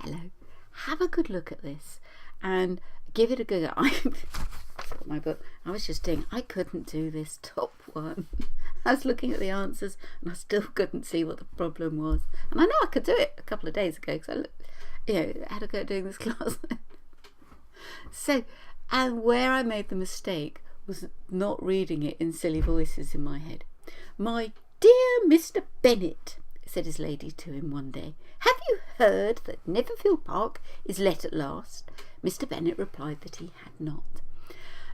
hello, have a good look at this and give it a go. Got my book. I was just doing, I couldn't do this top one. I was looking at the answers and I still couldn't see what the problem was. And I know I could do it a couple of days ago because I had a go at doing this class. So, and where I made the mistake was not reading it in silly voices in my head. "My dear Mr. Bennet," said his lady to him one day, "have you heard that Netherfield Park is let at last?" Mr. Bennet replied that he had not.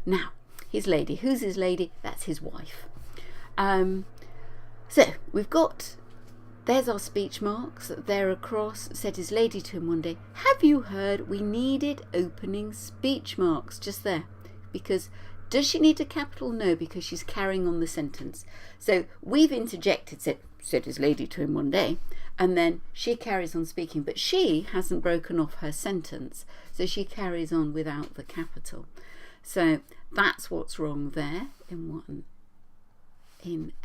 Now, his lady, who's his lady? That's his wife. So we've got, there's our speech marks. There across, said his lady to him one day, "Have you heard we needed opening speech marks?" Just there. Because does she need a capital? No, because she's carrying on the sentence. So we've interjected, said his lady to him one day, and then she carries on speaking, but she hasn't broken off her sentence, so she carries on without the capital. So that's what's wrong there in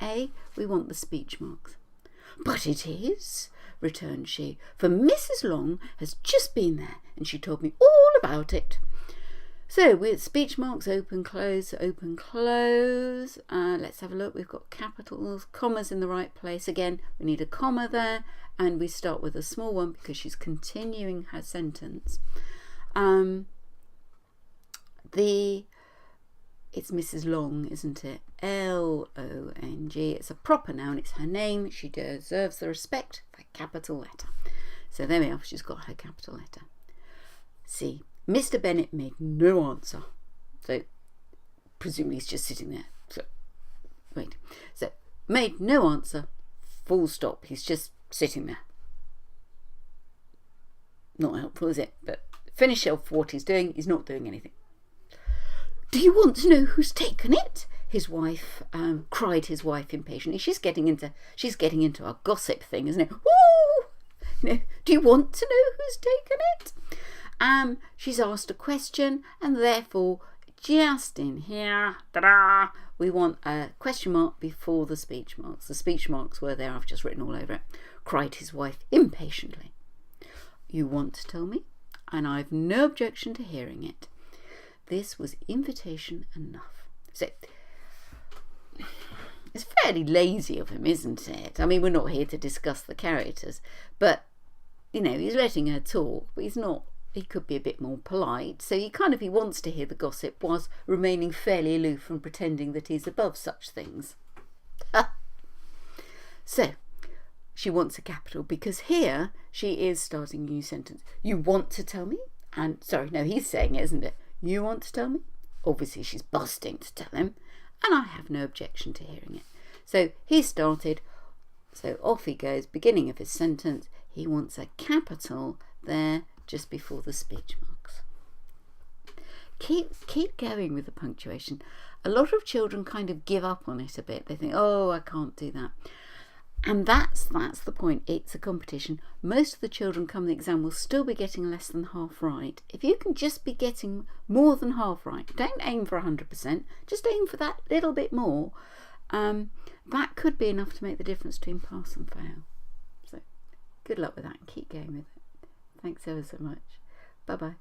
A. We want the speech marks. "But it is," returned she, "for Mrs. Long has just been there and she told me all about it." So with speech marks, open, close, open, close. Let's have a look. We've got capitals, commas in the right place. Again, we need a comma there, and we start with a small one because she's continuing her sentence. It's Mrs. Long, isn't it? L-O-N-G. It's a proper noun. It's her name. She deserves the respect of a capital letter. So there we are. She's got her capital letter. C. Mr. Bennet made no answer. So presumably he's just sitting there. So made no answer. Full stop. He's just sitting there. Not helpful, is it? But finish off what he's doing. He's not doing anything. "Do you want to know who's taken it?" his wife cried his wife impatiently. She's getting into our gossip thing, isn't it? Woo! Do you want to know who's taken it? She's asked a question, and therefore just in here, we want a question mark before the speech marks. The speech marks were there. I've just written all over it. Cried his wife impatiently. "You want to tell me, and I've no objection to hearing it." This was invitation enough. So it's fairly lazy of him, isn't it? I mean, we're not here to discuss the characters, but he's letting her talk, but he's not. He could be a bit more polite. So he wants to hear the gossip whilst remaining fairly aloof and pretending that he's above such things. So she wants a capital because here she is starting a new sentence. "You want to tell me?" And sorry, no, he's saying it, isn't it? "You want to tell me?" Obviously she's busting to tell him, and I have no objection to hearing it. So he started, so off he goes, beginning of his sentence. He wants a capital there just before the speech marks. Keep going with the punctuation. A lot of children kind of give up on it a bit. They think, "Oh, I can't do that." And that's the point. It's a competition. Most of the children come to the exam will still be getting less than half right. If you can just be getting more than half right, don't aim for 100%, just aim for that little bit more. That could be enough to make the difference between pass and fail. So good luck with that and keep going with it. Thanks ever so much. Bye-bye.